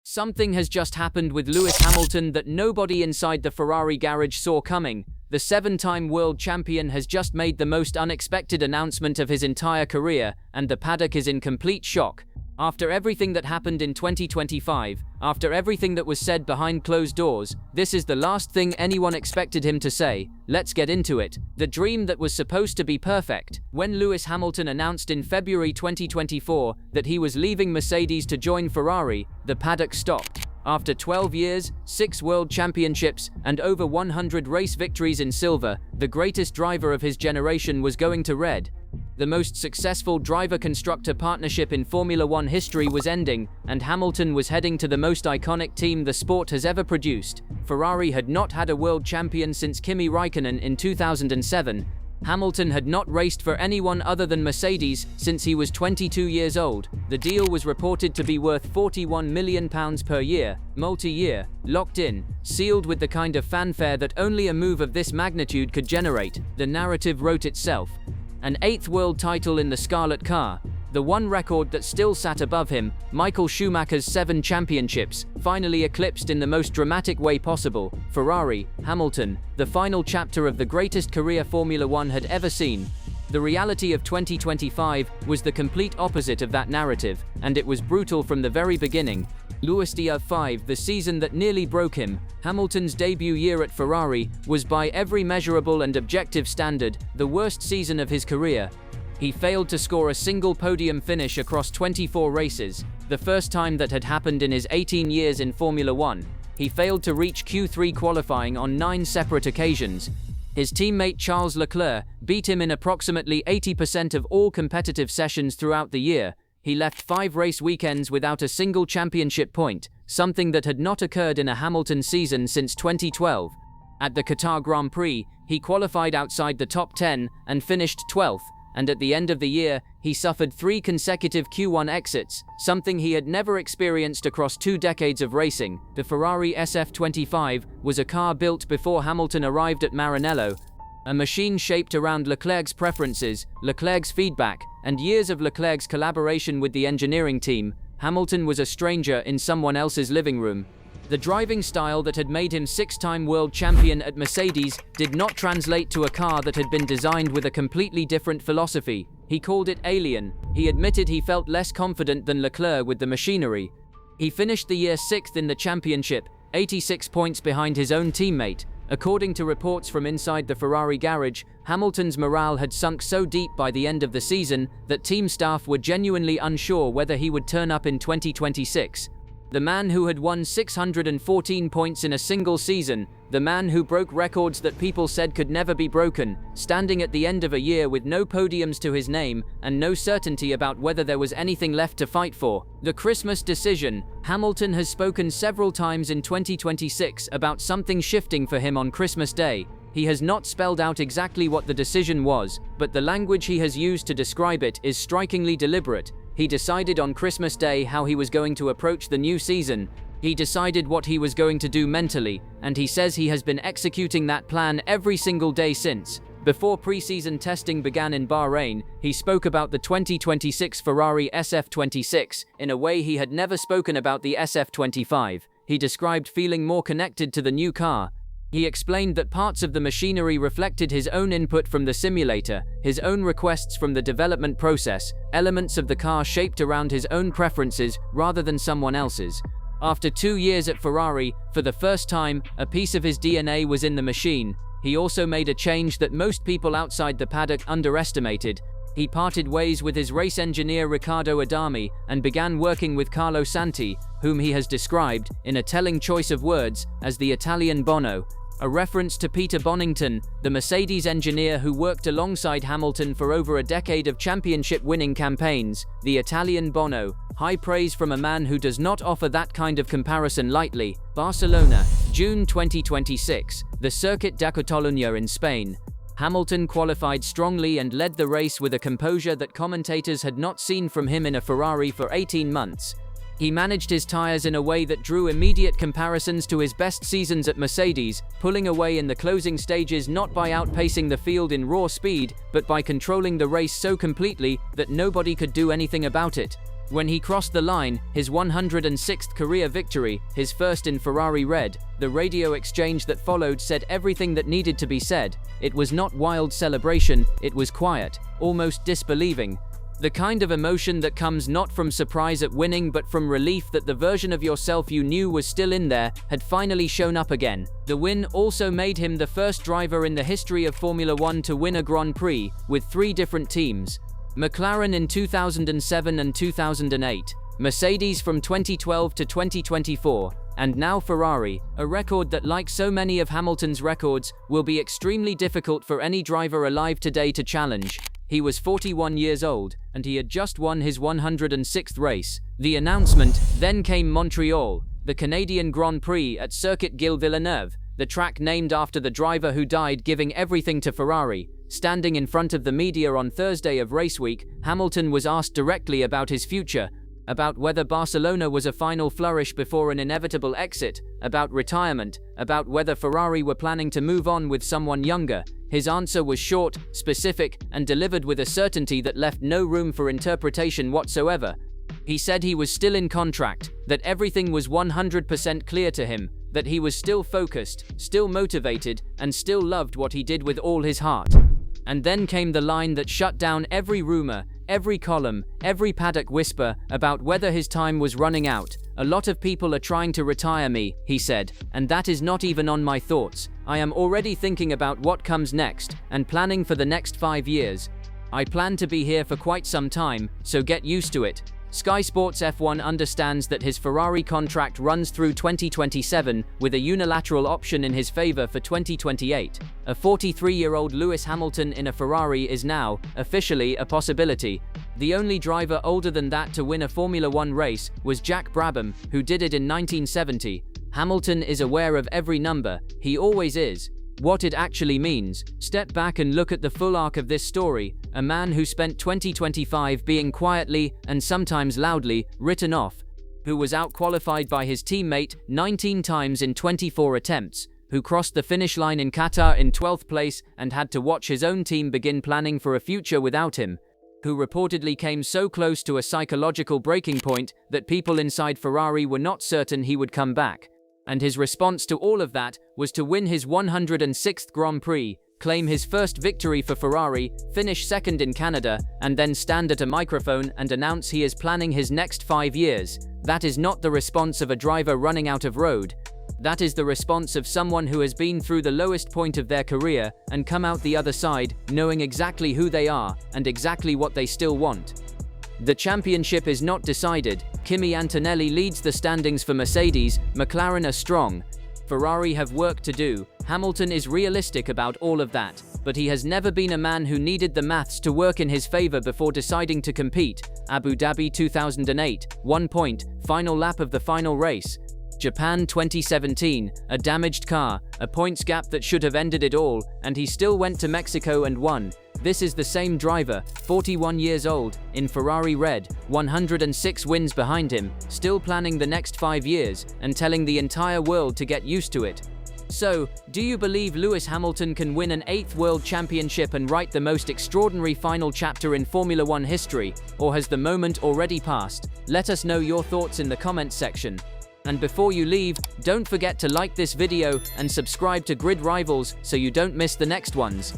Something has just happened with Lewis Hamilton that nobody inside the Ferrari garage saw coming. The seven-time world champion has just made the most unexpected announcement of his entire career, and the paddock is in complete shock. After everything that happened in 2025, after everything that was said behind closed doors, this is the last thing anyone expected him to say. Let's get into it. The dream that was supposed to be perfect. When Lewis Hamilton announced in February 2024 that he was leaving Mercedes to join Ferrari, the paddock stopped. After 12 years, 6 world championships, and over 100 race victories in silver, the greatest driver of his generation was going to red. The most successful driver-constructor partnership in Formula One history was ending, and Hamilton was heading to the most iconic team the sport has ever produced. Ferrari had not had a world champion since Kimi Raikkonen in 2007. Hamilton had not raced for anyone other than Mercedes since he was 22 years old. The deal was reported to be worth £41 million per year, multi-year, locked in, sealed with the kind of fanfare that only a move of this magnitude could generate. The narrative wrote itself. An 8th world title in the Scarlet Car, the one record that still sat above him, Michael Schumacher's 7 championships, finally eclipsed in the most dramatic way possible. Ferrari, Hamilton, the final chapter of the greatest career Formula One had ever seen. The reality of 2025 was the complete opposite of that narrative, and it was brutal from the very beginning. Lewis Defying, the season that nearly broke him. Hamilton's debut year at Ferrari was by every measurable and objective standard the worst season of his career. He failed to score a single podium finish across 24 races, the first time that had happened in his 18 years in Formula One. He failed to reach Q3 qualifying on 9 separate occasions. His teammate Charles Leclerc beat him in approximately 80% of all competitive sessions throughout the year. He left 5 race weekends without a single championship point, something that had not occurred in a Hamilton season since 2012. At the Qatar Grand Prix, he qualified outside the top 10 and finished 12th, and at the end of the year, he suffered 3 consecutive Q1 exits, something he had never experienced across 2 decades of racing. The Ferrari SF25 was a car built before Hamilton arrived at Maranello, a machine shaped around Leclerc's preferences, Leclerc's feedback, and years of Leclerc's collaboration with the engineering team. Hamilton was a stranger in someone else's living room. The driving style that had made him 6-time world champion at Mercedes did not translate to a car that had been designed with a completely different philosophy. He called it alien. He admitted he felt less confident than Leclerc with the machinery. He finished the year 6th in the championship, 86 points behind his own teammate. According to reports from inside the Ferrari garage, Hamilton's morale had sunk so deep by the end of the season that team staff were genuinely unsure whether he would turn up in 2026. The man who had won 614 points in a single season, the man who broke records that people said could never be broken, standing at the end of a year with no podiums to his name and no certainty about whether there was anything left to fight for. The Christmas decision. Hamilton has spoken several times in 2026 about something shifting for him on Christmas Day. He has not spelled out exactly what the decision was, but the language he has used to describe it is strikingly deliberate. He decided on Christmas Day how he was going to approach the new season. He decided what he was going to do mentally, and he says he has been executing that plan every single day since. Before preseason testing began in Bahrain, he spoke about the 2026 Ferrari SF26 in a way he had never spoken about the SF25. He described feeling more connected to the new car. He explained that parts of the machinery reflected his own input from the simulator, his own requests from the development process, elements of the car shaped around his own preferences rather than someone else's. After 2 years at Ferrari, for the first time, a piece of his DNA was in the machine. He also made a change that most people outside the paddock underestimated. He parted ways with his race engineer Riccardo Adami and began working with Carlo Santi, whom he has described, in a telling choice of words, as the Italian Bono, a reference to Peter Bonington, the Mercedes engineer who worked alongside Hamilton for over a decade of championship-winning campaigns. The Italian Bono, high praise from a man who does not offer that kind of comparison lightly. Barcelona, June 2026, the Circuit de Catalunya in Spain. Hamilton qualified strongly and led the race with a composure that commentators had not seen from him in a Ferrari for 18 months. He managed his tires in a way that drew immediate comparisons to his best seasons at Mercedes, pulling away in the closing stages not by outpacing the field in raw speed, but by controlling the race so completely that nobody could do anything about it. When he crossed the line, his 106th career victory, his first in Ferrari red, the radio exchange that followed said everything that needed to be said. It was not wild celebration, it was quiet, almost disbelieving. The kind of emotion that comes not from surprise at winning but from relief that the version of yourself you knew was still in there had finally shown up again. The win also made him the first driver in the history of Formula One to win a Grand Prix, with 3 different teams. McLaren in 2007 and 2008, Mercedes from 2012 to 2024, and now Ferrari, a record that, like so many of Hamilton's records, will be extremely difficult for any driver alive today to challenge. He was 41 years old, and he had just won his 106th race. The announcement, then came Montreal, the Canadian Grand Prix at Circuit Gilles Villeneuve, the track named after the driver who died giving everything to Ferrari. Standing in front of the media on Thursday of race week, Hamilton was asked directly about his future, about whether Barcelona was a final flourish before an inevitable exit, about retirement, about whether Ferrari were planning to move on with someone younger. His answer was short, specific, and delivered with a certainty that left no room for interpretation whatsoever. He said he was still in contract, that everything was 100% clear to him, that he was still focused, still motivated, and still loved what he did with all his heart. And then came the line that shut down every rumor, every column, every paddock whisper about whether his time was running out. "A lot of people are trying to retire me," he said, "and that is not even on my thoughts. I am already thinking about what comes next, and planning for the next 5 years. I plan to be here for quite some time, so get used to it." Sky Sports F1 understands that his Ferrari contract runs through 2027, with a unilateral option in his favor for 2028. A 43-year-old Lewis Hamilton in a Ferrari is now, officially, a possibility. The only driver older than that to win a Formula One race was Jack Brabham, who did it in 1970. Hamilton is aware of every number, he always is. What it actually means, step back and look at the full arc of this story. A man who spent 2025 being quietly, and sometimes loudly, written off, who was out-qualified by his teammate 19 times in 24 attempts, who crossed the finish line in Qatar in 12th place and had to watch his own team begin planning for a future without him, who reportedly came so close to a psychological breaking point that people inside Ferrari were not certain he would come back. And his response to all of that was to win his 106th Grand Prix, claim his first victory for Ferrari, finish second in Canada, and then stand at a microphone and announce he is planning his next 5 years. That is not the response of a driver running out of road. That is the response of someone who has been through the lowest point of their career and come out the other side, knowing exactly who they are and exactly what they still want. The championship is not decided. Kimi Antonelli leads the standings for Mercedes, McLaren are strong. Ferrari have work to do. Hamilton is realistic about all of that, but he has never been a man who needed the maths to work in his favor before deciding to compete. Abu Dhabi 2008, 1 point, final lap of the final race. Japan 2017, a damaged car, a points gap that should have ended it all, and he still went to Mexico and won. This is the same driver, 41 years old, in Ferrari red, 106 wins behind him, still planning the next 5 years, and telling the entire world to get used to it. So, do you believe Lewis Hamilton can win an 8th World Championship and write the most extraordinary final chapter in Formula One history, or has the moment already passed? Let us know your thoughts in the comments section. And before you leave, don't forget to like this video and subscribe to Grid Rivals so you don't miss the next ones.